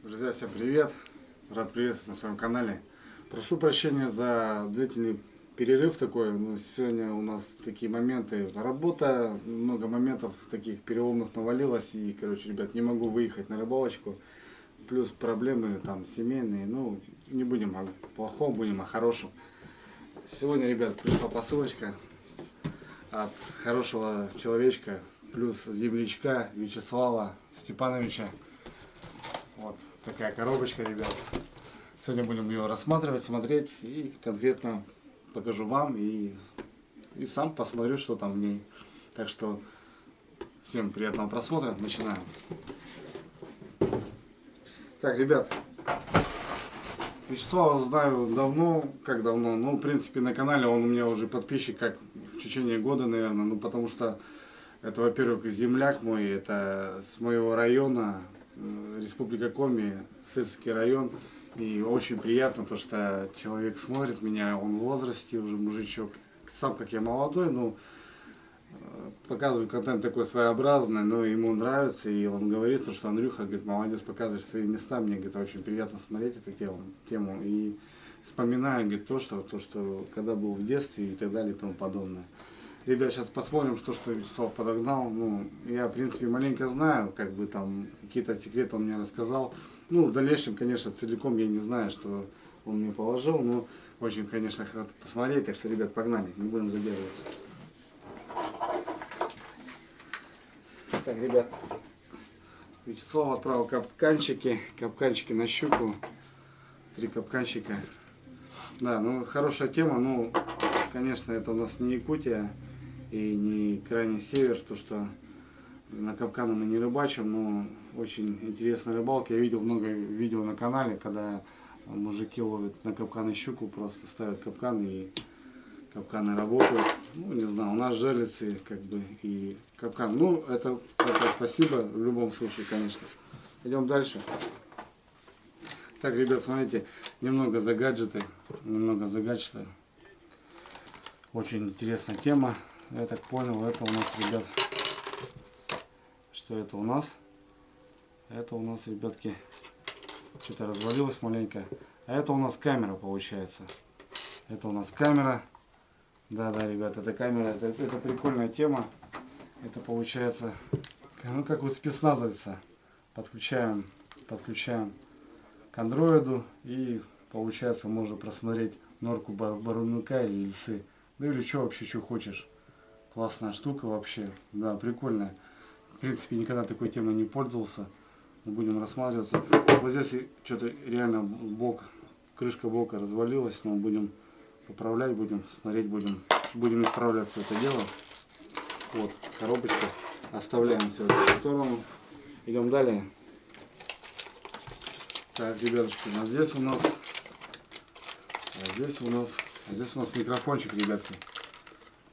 Друзья, всем привет! Рад приветствовать на своем канале. Прошу прощения за длительный перерыв такой. Но сегодня у нас такие моменты. Работа, много моментов таких переломных навалилось. И, короче, ребят, не могу выехать на рыбалочку. Плюс проблемы там семейные. Ну, не будем о плохом, будем о хорошем. Сегодня, ребят, пришла посылочка от хорошего человечка. Плюс землячка Вячеслава Степановича. Вот такая коробочка, ребят. Сегодня будем ее рассматривать, смотреть и конкретно покажу вам и сам посмотрю, что там в ней. Так что всем приятного просмотра. Начинаем. Так, ребят, Вячеслава знаю давно, как давно, ну, в принципе, на канале он у меня уже подписчик, как в течение года, наверное, ну, потому что это, во-первых, земляк мой, это с моего района, Республика Коми, Сырский район. И очень приятно, то, что человек смотрит меня, он в возрасте, уже мужичок, сам как я молодой, но показываю контент такой своеобразный, но ему нравится, и он говорит, что Андрюха, говорит, молодец, показываешь свои места, мне, говорит, очень приятно смотреть эту тему, и вспоминаю, говорит, то, что когда был в детстве и так далее и тому подобное. Ребят, сейчас посмотрим, что Вячеслав подогнал. Ну, я, в принципе, маленько знаю, как бы там какие-то секреты он мне рассказал. Ну, в дальнейшем, конечно, целиком я не знаю, что он мне положил, но очень, конечно, хочу посмотреть. Так что, ребят, погнали, не будем задерживаться. Так, ребят, Вячеслав отправил капканчики на щуку. 3 капканчика. Да, ну, хорошая тема, ну, конечно, это у нас не Якутия и не крайний север, то что на капканы мы не рыбачим, но очень интересная рыбалка. Я видел много видео на канале, когда мужики ловят на капканы щуку, просто ставят капканы и капканы работают. Ну, не знаю, у нас жерлицы, как бы, и капкан. Ну, это спасибо в любом случае, конечно. Идем дальше. Так, ребят, смотрите, немного за гаджеты. Очень интересная тема. Я так понял, это у нас, ребят, что это у нас? Это у нас, ребятки, что-то развалилось маленько. А это у нас камера, получается. Это у нас камера. Да, ребят, это камера. Это прикольная тема. Это получается, ну, как у спецназовца. Подключаем к андроиду. И получается, можно просмотреть норку боровика или лисы. Ну или что вообще, что хочешь. Классная штука вообще. Да, прикольная. В принципе, никогда такой темой не пользовался. Мы будем рассматриваться. Вот здесь что-то реально крышка бока развалилась. Но будем поправлять, будем смотреть, будем исправлять все это дело. Вот, коробочка. Оставляем все это в сторону. Идем далее. Так, ребятушки, а здесь у нас микрофончик, ребятки.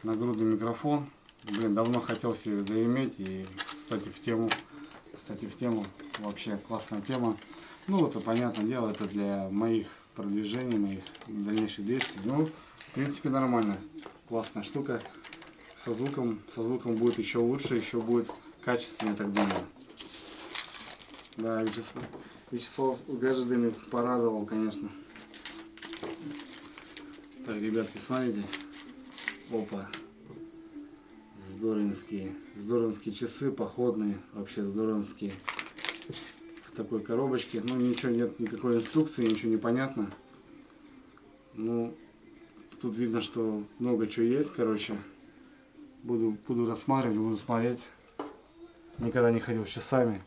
Нагрудный микрофон. Блин, давно хотел себе заиметь. И, кстати, в тему. Вообще классная тема. Ну, это, понятное дело, это для моих продвижений, моих дальнейших действий. Ну, в принципе, нормально. Классная штука. Со звуком будет еще лучше, еще будет качественнее, я так думаю. Да, Вячеслав гаджетами порадовал, конечно. Так, ребятки, смотрите. Опа. Здоровские часы, походные. Вообще здоровские. В такой коробочке. Ну, ничего нет, никакой инструкции, ничего не понятно. Ну, тут видно, что много чего есть, короче. Буду рассматривать, буду смотреть. Никогда не ходил с часами.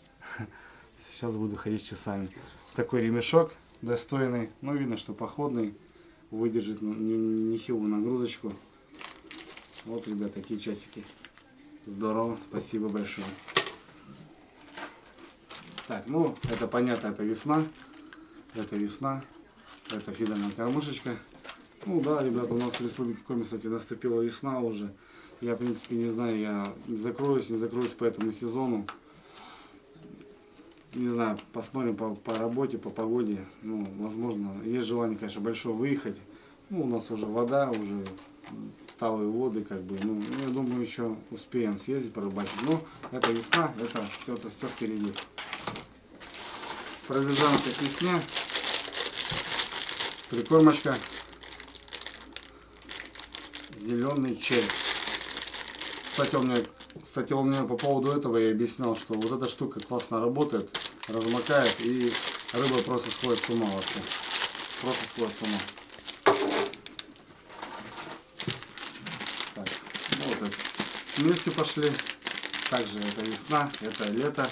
Сейчас буду ходить с часами. Такой ремешок достойный. Ну, видно, что походный. Выдержит нехилую нагрузочку. Вот, ребят, такие часики. Здорово, спасибо большое. Так, ну, это понятно, это весна. Это фидерная кормушечка. Ну да, ребят, у нас в Республике Коми, кстати, наступила весна уже. Я, в принципе, не знаю, я не закроюсь по этому сезону. Не знаю, посмотрим по работе, по погоде. Ну, возможно, есть желание, конечно, большое выехать. Ну, у нас уже вода, уже талые воды, как бы. Ну, я думаю, еще успеем съездить, порыбачить. Но это весна, это все впереди. Продвижаемся к весне. Прикормочка. Зеленый червь. Кстати, он мне по поводу этого и объяснял, что вот эта штука классно работает, размокает, и рыба просто сходит с ума вообще. Просто сходит с ума. Так, ну вот смеси пошли. Также это весна, это лето,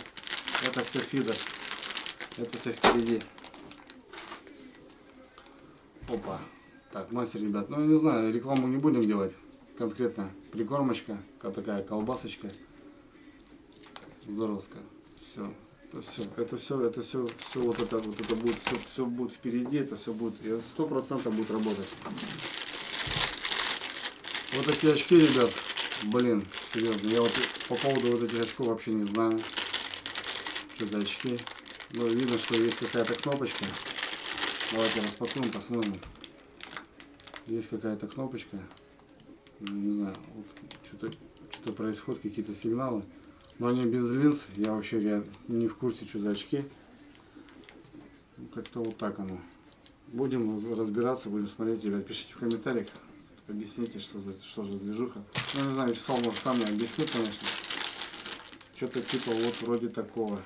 это все фидер. Это все впереди. Опа. Так, мастер, ребят. Ну, не знаю, рекламу не будем делать. Конкретно прикормочка, такая колбасочка. Здоровская. Все. Это все вот это будет, все будет впереди, это все будет, 100% будет работать. Вот такие очки, ребят. Блин, серьезно, я вот по поводу вот этих очков вообще не знаю. Что за очки. Но видно, что есть какая-то кнопочка. Давайте распакуем, посмотрим. Есть какая-то кнопочка. Не знаю, вот что-то происходит, какие-то сигналы. Но они без линз. Я вообще не в курсе, что за очки. Как-то вот так оно. Будем разбираться, будем смотреть, ребят. Пишите в комментариях. Объясните, что за движуха. Ну, не знаю, Вячеслав может сам мне объяснит, конечно. Что-то типа вот вроде такого.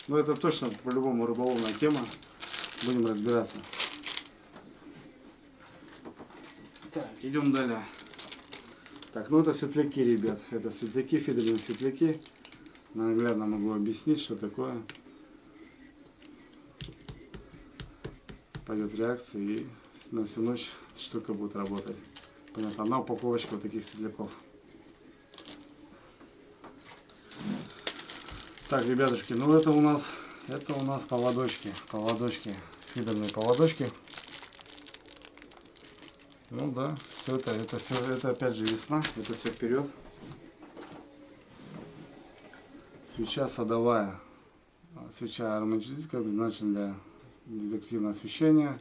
Но это точно по-любому рыболовная тема. Будем разбираться. Так, идем далее. Так, ну это светляки, ребят. Это светляки, фидерные светляки. Наглядно могу объяснить, что такое. Пойдет реакция, и на всю ночь штука будет работать. Понятно, одна упаковочка вот таких светляков. Так, ребятушки, ну это у нас поводочки, фидерные поводочки. Ну да, все это опять же весна, это все вперед. Свеча садовая, свеча ароматическая, предназначена для дедуктивного освещения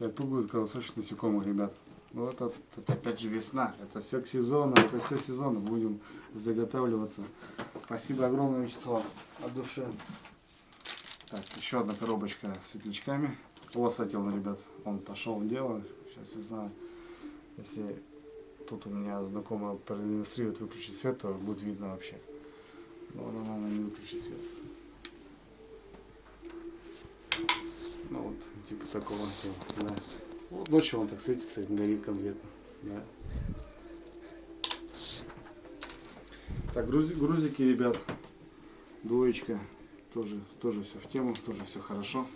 и отпугивает кровососущих насекомых, ребят. Вот это опять же весна, это все к сезону, это все сезон, будем заготавливаться. Спасибо огромное, Вячеслав, от души. Так, еще одна коробочка с светлячками. Вот, кстати, он, ребят, он пошел в дело. Сейчас я знаю, если тут у меня знакомый продемонстрирует выключить свет, то будет видно вообще. Но она не выключит свет. Ну вот, типа такого, да. Вот ночью он так светится и горит конкретно, да. Так, грузики, ребят, двоечка, тоже все в тему, тоже все хорошо.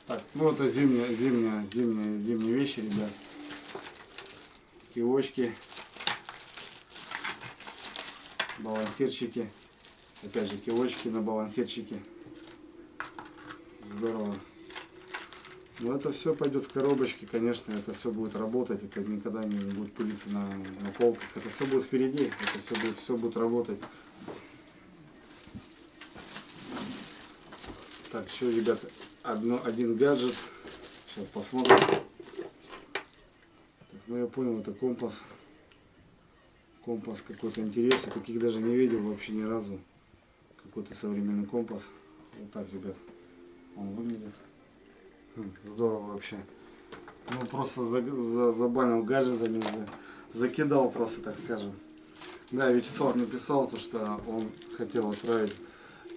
Так, ну это зимние вещи, ребят. Киочки, балансирчики, опять же киочки на балансирчике. Здорово. Но это все пойдет в коробочке, конечно, это все будет работать, это никогда не будет пылиться на полках, это все будет впереди, это все будет работать. Так, еще, ребят, один гаджет, сейчас посмотрим. Так, ну я понял, это компас какой-то интересный, таких даже не видел вообще ни разу, какой-то современный компас. Вот так, ребят, он выглядит. Здорово вообще. Ну просто забанил гаджетами, закидал просто, так скажем. Да, Вячеслав мне писал, то, что он хотел отправить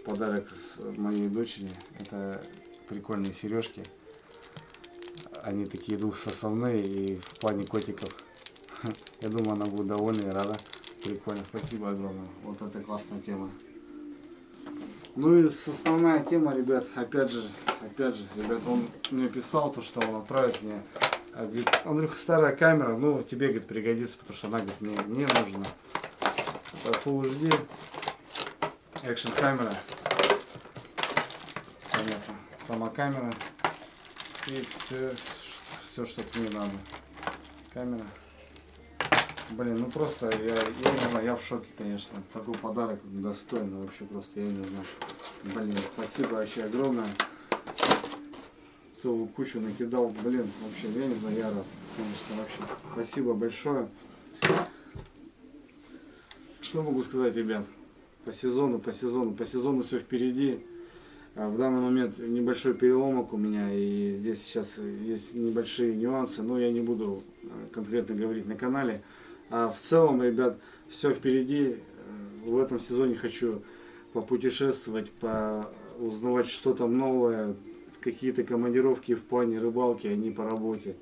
подарок моей дочери. Это прикольные сережки. Они такие двухсоставные и в плане котиков. Я думаю, она будет довольна и рада. Прикольно, спасибо огромное. Вот это классная тема. Ну и составная тема, ребят, опять же, ребят, он мне писал, то, что он отправит мне. Андрюха, старая камера, ну тебе, говорит, пригодится, потому что она, говорит, мне не нужна. Это Full HD, экшн камера, понятно, сама камера и все, что к ней надо. Камера. Блин, ну просто, я не знаю, я в шоке, конечно. Такой подарок достойный вообще просто, я не знаю. Блин, спасибо вообще огромное. Целую кучу накидал, блин, вообще, я не знаю, я рад, конечно, вообще. Спасибо большое. Что могу сказать, ребят? по сезону все впереди. В данный момент небольшой переломок у меня, и здесь сейчас есть небольшие нюансы, но я не буду конкретно говорить на канале. А в целом, ребят, все впереди. В этом сезоне хочу попутешествовать, узнавать что-то новое, какие-то командировки в плане рыбалки, а не по работе.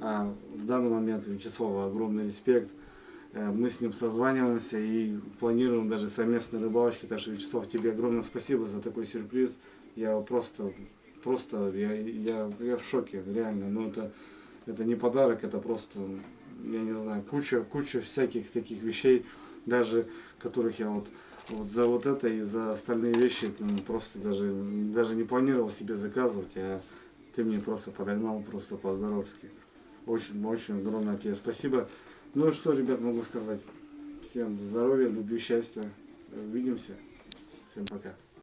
А в данный момент Вячеславу огромный респект. Мы с ним созваниваемся и планируем даже совместные рыбалочки. Так что, Вячеслав, тебе огромное спасибо за такой сюрприз. Я просто я в шоке, реально. Ну, это не подарок, это просто, я не знаю, куча всяких таких вещей, даже которых я вот за вот это и за остальные вещи просто даже не планировал себе заказывать, а ты мне просто подогнал просто по-здоровски. Очень огромное тебе спасибо. Ну и что, ребят, могу сказать. Всем здоровья, любви, счастья. Увидимся. Всем пока.